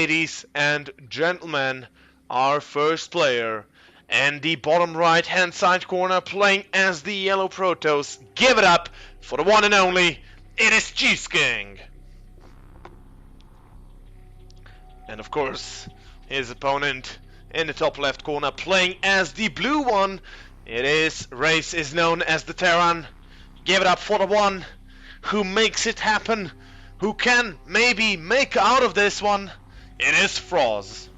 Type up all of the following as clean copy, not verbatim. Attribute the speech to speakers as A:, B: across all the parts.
A: ladies and gentlemen, our first player. And the bottom right hand side corner playing as the yellow Protoss. Give it up for the one and only, it is CheeseKing. And of course, his opponent in the top left corner playing as the blue one. It is Race is known as the Terran. Give it up for the one who makes it happen, who can maybe make out of this one. It is frozz.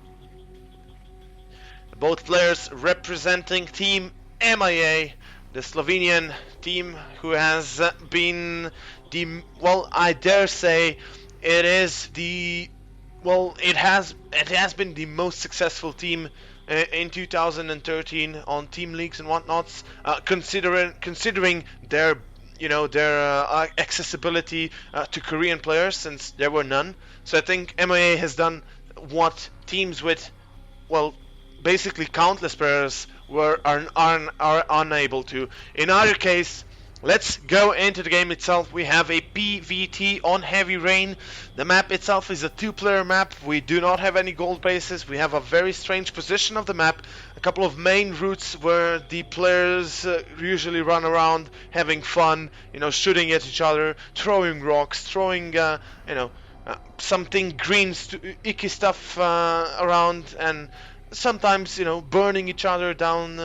A: Both players representing Team MIA, the Slovenian team who has been the, well, I dare say it is the, well, it has been the most successful team in 2013 on team leagues and whatnots, considering their accessibility to Korean players, since there were none. So I think MIA has done what teams with, well, basically countless players are unable to. In either case, let's go into the game itself. We have a PVT on Heavy Rain. The map itself is a two-player map. We do not have any gold bases. We have a very strange position of the map. A couple of main routes where the players usually run around having fun, shooting at each other, throwing rocks, throwing, something green, icky stuff around, and sometimes, burning each other down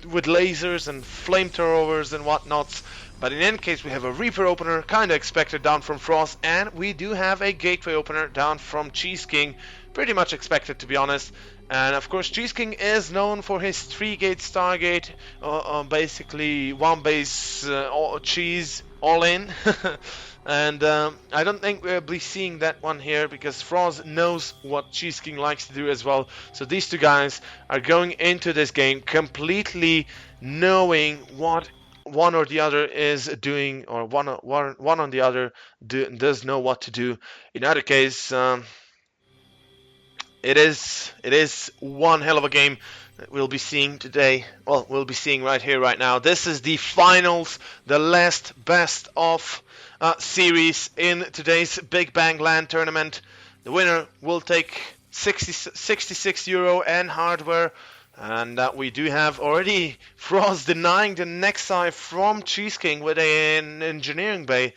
A: with lasers and flamethrowers and whatnots. But in any case, we have a Reaper opener, kind of expected down from frozz, and we do have a Gateway opener down from CheeseKing, pretty much expected, to be honest. And of course, CheeseKing is known for his 3-gate Stargate, basically one base cheese all in. And I don't think we'll be seeing that one here, because frozz knows what CheeseKing likes to do as well. So these two guys are going into this game completely knowing what one or the other is doing, or one on the other does know what to do. In either case, it is one hell of a game that we'll be seeing today. Well, we'll be seeing right here, right now. This is the finals, the last best of series in today's Big Bang LAN tournament. The winner will take 66 euro and hardware. And we do have already frozz denying the next eye from CheeseKing with an engineering bay.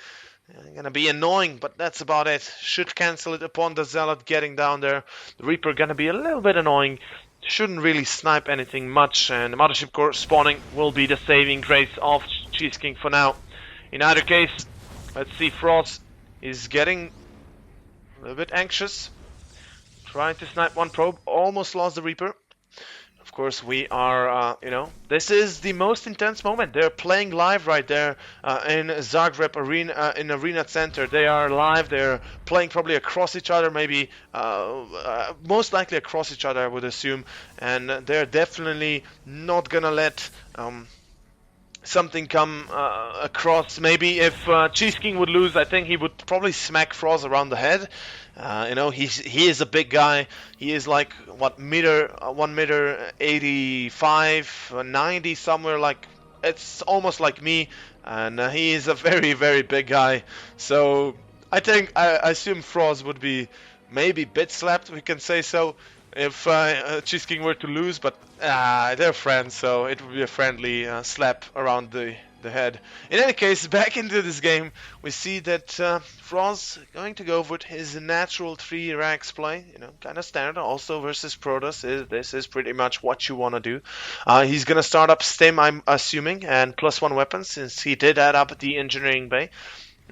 A: Gonna be annoying, but that's about it. Should cancel it upon the Zealot getting down there. The Reaper gonna be a little bit annoying. Shouldn't really snipe anything much, and the Mothership Core spawning will be the saving grace of CheeseKing for now. In either case, let's see, frozz is getting a little bit anxious. Trying to snipe one probe, almost lost the Reaper. Of course, we are, this is the most intense moment. They're playing live right there in Zagreb Arena, in Arena Center. They are live. They're playing probably across each other, maybe most likely across each other, I would assume. And they're definitely not gonna let something come across. Maybe if CheeseKing would lose, I think he would probably smack frozz around the head. He is a big guy. He is like, what, 1 meter 85, 90, somewhere, like, it's almost like me. And he is a very, very big guy. So I assume frozz would be maybe bit slapped, we can say so, if CheeseKing were to lose, but they're friends, so it would be a friendly slap around the head. In any case, back into this game, we see that frozz going to go with his natural 3 racks play, kind of standard. Also versus Protoss, this is pretty much what you want to do. He's going to start up Stim, I'm assuming, and +1 weapons, since he did add up the engineering bay.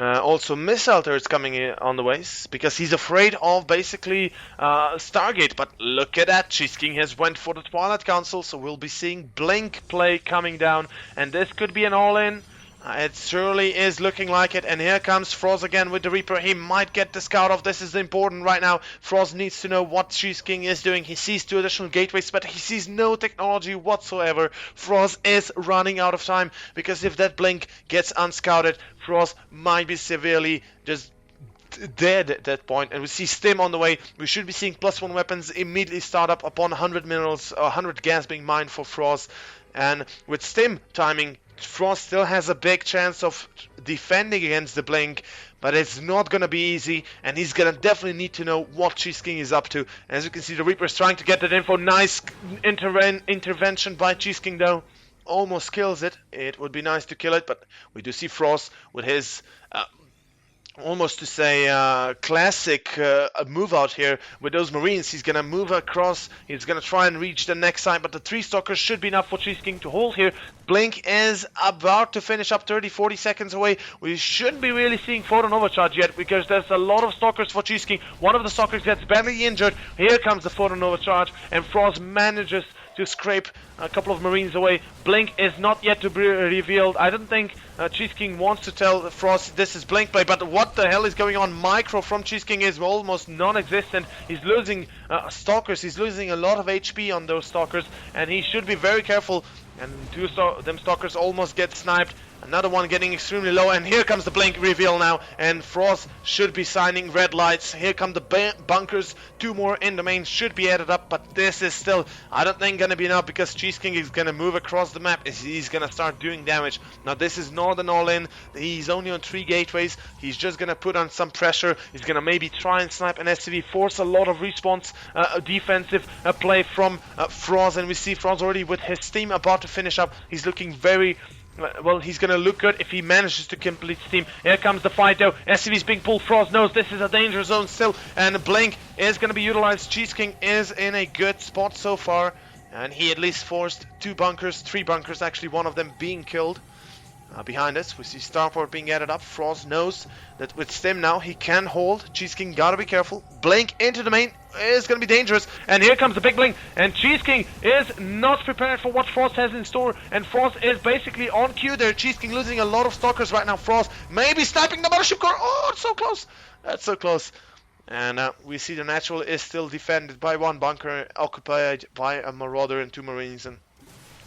A: Also missile turrets coming in on the ways, because he's afraid of basically Stargate. But look at that, CheeseKing has went for the Twilight Council, so we'll be seeing Blink play coming down, and this could be an all-in. It surely is looking like it, and here comes frozz again with the Reaper. He might get the scout off. This is important right now. frozz needs to know what CheeseKing is doing. He sees 2 additional gateways, but he sees no technology whatsoever. frozz is running out of time, because if that Blink gets unscouted, frozz might be severely just dead at that point. And we see Stim on the way. We should be seeing +1 weapons immediately start up upon 100 minerals, 100 gas being mined for frozz. And with Stim timing, frozz still has a big chance of defending against the Blink, but it's not gonna be easy, and he's gonna definitely need to know what CheeseKing is up to. As you can see, the Reaper's trying to get that info. Nice intervention by CheeseKing though. Almost kills it. It would be nice to kill it, but we do see frozz with his almost to say classic move out here with those Marines. He's gonna move across, he's gonna try and reach the next side, but the 3 stalkers should be enough for CheeseKing to hold here. Blink is about to finish up, 30-40 seconds away. We shouldn't be really seeing photon overcharge yet because there's a lot of stalkers for CheeseKing. One of the stalkers gets badly injured. Here comes the photon overcharge, and frozz manages to scrape a couple of Marines away. Blink is not yet to be revealed. I don't think CheeseKing wants to tell frozz this is Blink play, but what the hell is going on? Micro from CheeseKing is almost non-existent. He's losing stalkers. He's losing a lot of HP on those stalkers, and he should be very careful. And them stalkers almost get sniped. Another one getting extremely low, and here comes the Blink reveal now, and frozz should be signing red lights. Here come the bunkers, 2 more in the main should be added up, but this is still, I don't think, gonna be enough because CheeseKing is gonna move across the map. He's gonna start doing damage. Now this is not an all-in, he's only on 3 gateways, he's just gonna put on some pressure, he's gonna maybe try and snipe an SCV, force a lot of response, defensive play from frozz, and we see frozz already with his team about to finish up. He's looking very... well, he's gonna look good if he manages to complete his team. Here comes the fight though. SCV's being pulled. frozz knows this is a danger zone still, and Blink is gonna be utilized. CheeseKing is in a good spot so far, and he at least forced 2 bunkers, 3 bunkers actually, one of them being killed. Behind us, we see starport being added up. frozz knows that with stim now he can hold. CheeseKing gotta be careful. Blink into the main is gonna be dangerous, and here comes the big Blink, and CheeseKing is not prepared for what frozz has in store, and frozz is basically on cue there. CheeseKing losing a lot of stalkers right now. frozz maybe sniping the mothership core. Oh, it's so close. That's so close. And we see the natural is still defended by 1 bunker, occupied by a marauder and 2 marines, and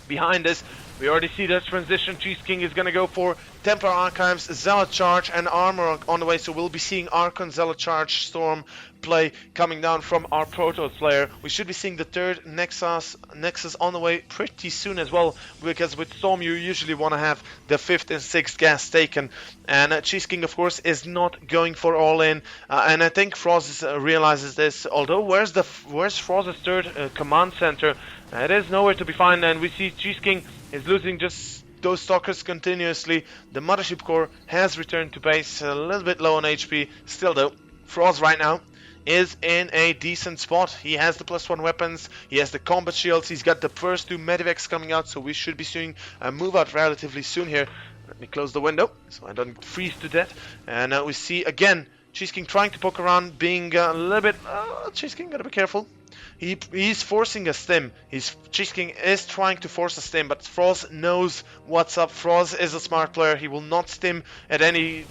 A: behind us, we already see this transition. CheeseKing is going to go for Templar Archives, Zealot Charge, and Armor on the way. So we'll be seeing Archon, Zealot Charge, Storm play coming down from our Protoss player. We should be seeing the 3rd Nexus on the way pretty soon as well, because with Storm you usually want to have the 5th and 6th gas taken. And CheeseKing, of course, is not going for all-in. And I think frozz realizes this. Although, where's frozz's 3rd command center? It is nowhere to be found, and we see CheeseKing is losing just those stalkers continuously. The mothership core has returned to base, a little bit low on HP. Still though, frozz right now is in a decent spot. He has the +1 weapons, he has the combat shields, he's got the first 2 medivacs coming out, so we should be seeing a move out relatively soon here. Let me close the window so I don't freeze to death. And we see again CheeseKing trying to poke around, being a little bit... CheeseKing gotta be careful. He's forcing a stim. CheeseKing is trying to force a stim, but frozz knows what's up. frozz is a smart player. He will not stim at any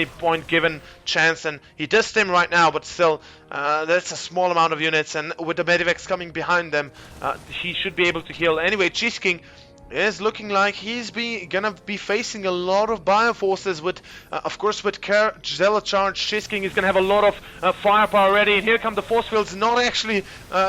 A: point given chance, and he does stim right now, but still, that's a small amount of units, and with the medivacs coming behind them, he should be able to heal. Anyway, CheeseKing is looking like he's gonna be facing a lot of bioforces with, of course, with Zealot Charge. CheeseKing is gonna have a lot of firepower ready, and here come the force fields, not actually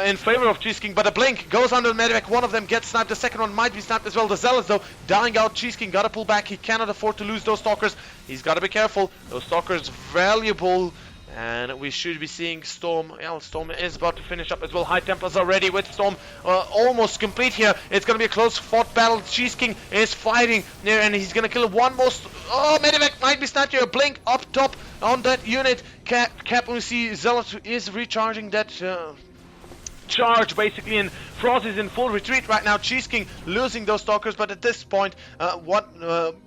A: in favor of CheeseKing, but a Blink goes under the medivac. One of them gets sniped, the second one might be sniped as well. The Zealots though dying out. CheeseKing gotta pull back. He cannot afford to lose those stalkers. He's gotta be careful. Those stalkers valuable. And we should be seeing Storm. Well, Storm is about to finish up as well. High Templars are ready with Storm almost complete here. It's going to be a close fought battle. CheeseKing is fighting there, and he's going to kill one more. Oh, medivac might be sniped here. Blink up top on that unit. Cap, we see Zealot is recharging that charge basically, and frozz is in full retreat right now. CheeseKing losing those stalkers, but at this point what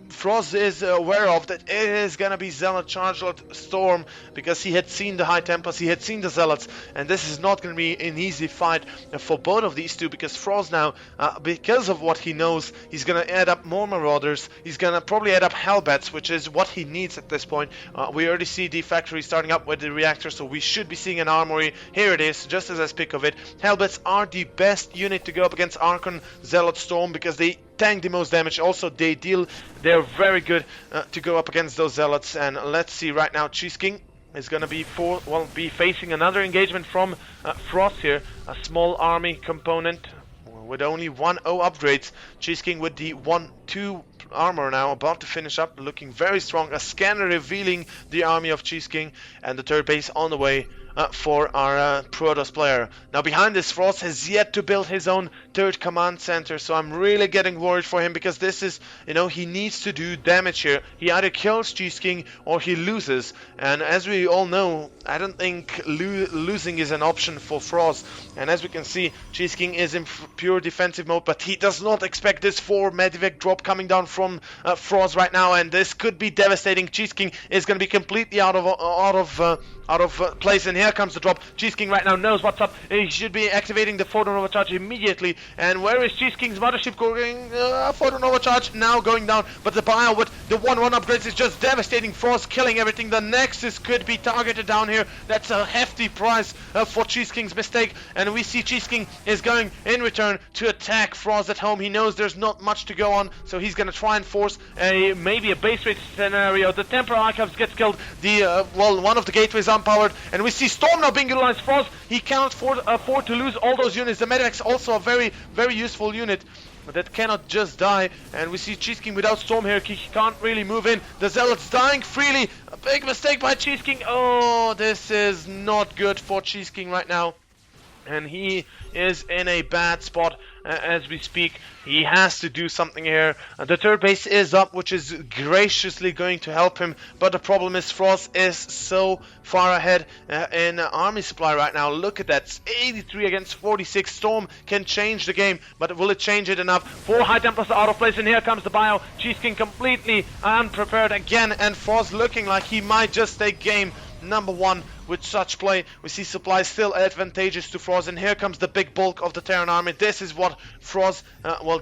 A: frozz is aware of, that it is gonna be Zealot Charge Storm, because he had seen the High Templars, he had seen the Zealots, and this is not gonna be an easy fight for both of these two, because frozz now, because of what he knows, he's gonna add up more Marauders, he's gonna probably add up Hellbats, which is what he needs at this point. We already see the factory starting up with the reactor, so we should be seeing an armory. Here it is, just as I speak of it. Hellbats are the best unit to go up against Archon, Zealot, Storm, because they tank the most damage. Also, they're very good to go up against those Zealots. And let's see right now, CheeseKing is going to be facing another engagement from frozz here. A small army component. with only 1-0 upgrades. CheeseKing with the 1-2 armor now, about to finish up, looking very strong. A scanner revealing the army of CheeseKing, and the third base on the way for our Protoss player. Now behind this, frozz has yet to build his own third command center, so I'm really getting worried for him, because this is, you know, he needs to do damage here. He either kills CheeseKing or he loses, and as we all know, I don't think losing is an option for frozz. And as we can see, CheeseKing is in pure defensive mode, but he does not expect this 4 medivac drop coming down from frozz right now, and this could be devastating. CheeseKing is going to be completely out of place, and here comes the drop. CheeseKing right now knows what's up. He should be activating the photon overcharge immediately. And where is CheeseKing's mothership going? Photon overcharge now going down, but the bio with the 1-1 upgrades is just devastating. frozz killing everything. The Nexus could be targeted down here. That's a hefty price for CheeseKing's mistake, and we see CheeseKing is going in return to attack frozz at home. He knows there's not much to go on, so he's going to try and force maybe a base rate scenario. The Templar Archives gets killed. One of the gateways unpowered, and we see Storm now being utilized. frozz, he cannot afford to lose all those units. The Medivac's also a very, very useful unit, but that cannot just die, and we see CheeseKing without Storm here. He can't really move in. The Zealots dying freely. A big mistake by CheeseKing. Oh, this is not good for CheeseKing right now, and he is in a bad spot as we speak. He has to do something here. The third base is up, which is graciously going to help him, but the problem is frozz is so far ahead in army supply right now. Look at that, 83 against 46. Storm can change the game, but will it change it enough? 4 High Templars are out of place, and here comes the bio. CheeseKing completely unprepared again, and frozz looking like he might just take game number 1 with such play. We see supply still advantageous to frozz, and here comes the big bulk of the Terran army. This is what frozz,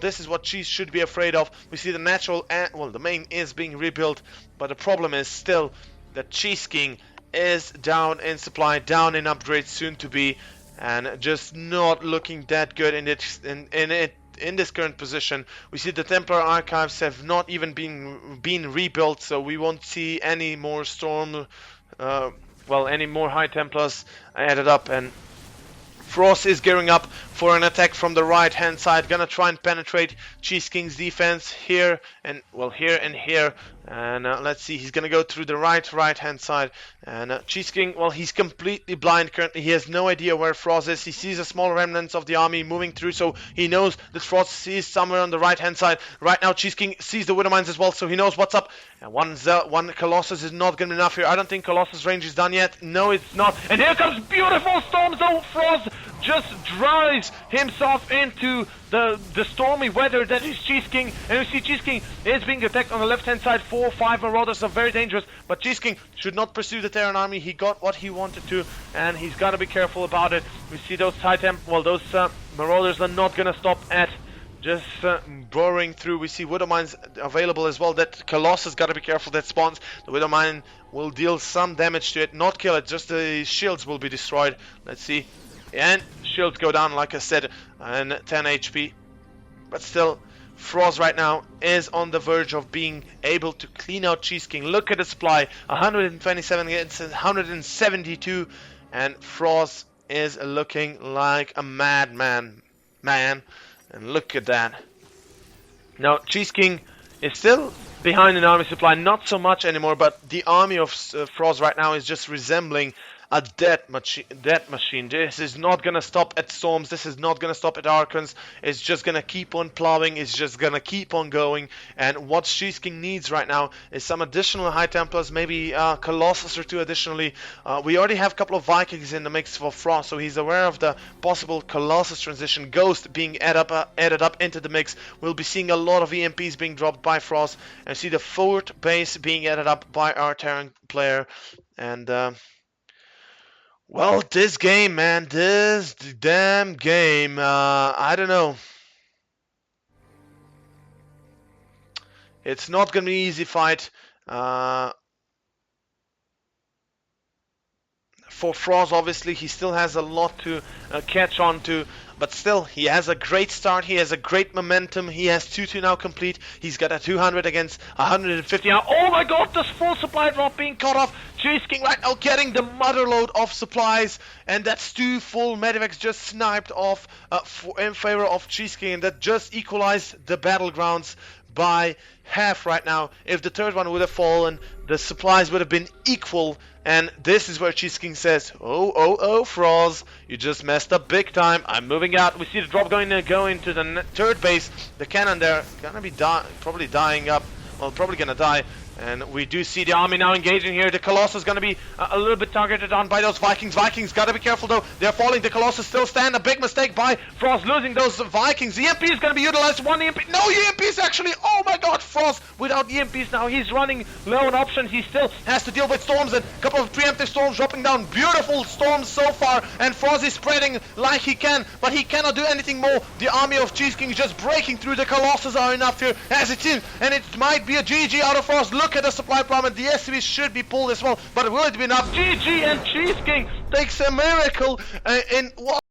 A: this is what Cheese should be afraid of. We see the natural, the main is being rebuilt, but the problem is still that CheeseKing is down in supply, down in upgrades soon to be, and just not looking that good in this current position. We see the Templar Archives have not even been rebuilt, so we won't see any more Storm, any more High Templars added up, and frozz is gearing up for an attack from the right hand side. Gonna try and penetrate CheeseKing's defense here and here. And let's see, he's gonna go through the right hand side. And CheeseKing, he's completely blind currently. He has no idea where frozz is. He sees a small remnants of the army moving through, so he knows that frozz is somewhere on the right hand side. Right now CheeseKing sees the Widow Mines as well, so he knows what's up. And one Colossus is not gonna be enough here. I don't think Colossus range is done yet. No, it's not. And here comes beautiful Storm Zone. frozz just drives himself into the stormy weather that is CheeseKing, and we see CheeseKing is being attacked on the left hand side. 4 or 5 Marauders are very dangerous, but CheeseKing should not pursue the Terran army. He got what he wanted to, and he's got to be careful about it. We see those those Marauders are not gonna stop at just burrowing through. We see Widow Mines available as well. That Colossus got to be careful that spawns. The Widow Mine will deal some damage to it, not kill it, just the shields will be destroyed. Let's see. And shields go down, like I said, and 10 HP. But still, frozz right now is on the verge of being able to clean out CheeseKing. Look at the supply, 127 against 172, and frozz is looking like a madman, man. And look at that. Now, CheeseKing is still behind in army supply, not so much anymore, but the army of frozz right now is just resembling a death machine. This is not gonna stop at Storms. This is not gonna stop at Archons. It's just gonna keep on plowing. It's just gonna keep on going. And what CheeseKing needs right now is some additional High Templars, maybe Colossus or 2 additionally. We already have a couple of Vikings in the mix for frozz, so he's aware of the possible Colossus transition. Ghost being added up into the mix. We'll be seeing a lot of EMPs being dropped by frozz, and see the 4th base being added up by our Terran player. And this game, man, this damn game, I don't know. It's not gonna for frozz. Obviously, he still has a lot to catch on to. But still, he has a great start. He has a great momentum. He has 2-2 now complete. He's got a 200 against 150 now. Oh my god, this full supply drop being cut off. CheeseKing right now getting the mother load of supplies. And that's 2 full medivacs just sniped off in favor of CheeseKing. And that just equalized the battlegrounds by half right now. If the third one would have fallen, the supplies would have been equal. And this is where CheeseKing says, oh, frozz, you just messed up big time. I'm moving out. We see the drop going to go into the third base. The cannon there gonna be probably dying up. Well, probably gonna die. And we do see the army now engaging here. The Colossus is going to be a little bit targeted on by those Vikings. Vikings got to be careful though. They're falling. The Colossus still stand. A big mistake by frozz losing those Vikings. The EMP is going to be utilized. One EMP. No EMPs actually. Oh my god, frozz without EMPs now. He's running low on options. He still has to deal with storms and a couple of preemptive storms dropping down. Beautiful storms so far. And frozz is spreading like he can. But he cannot do anything more. The army of CheeseKing just breaking through. The Colossus are enough here as it is. And it might be a GG out of frozz. Look at the supply problem. The SCV should be pulled as well, but will it be enough? GG, and CheeseKing takes a miracle in what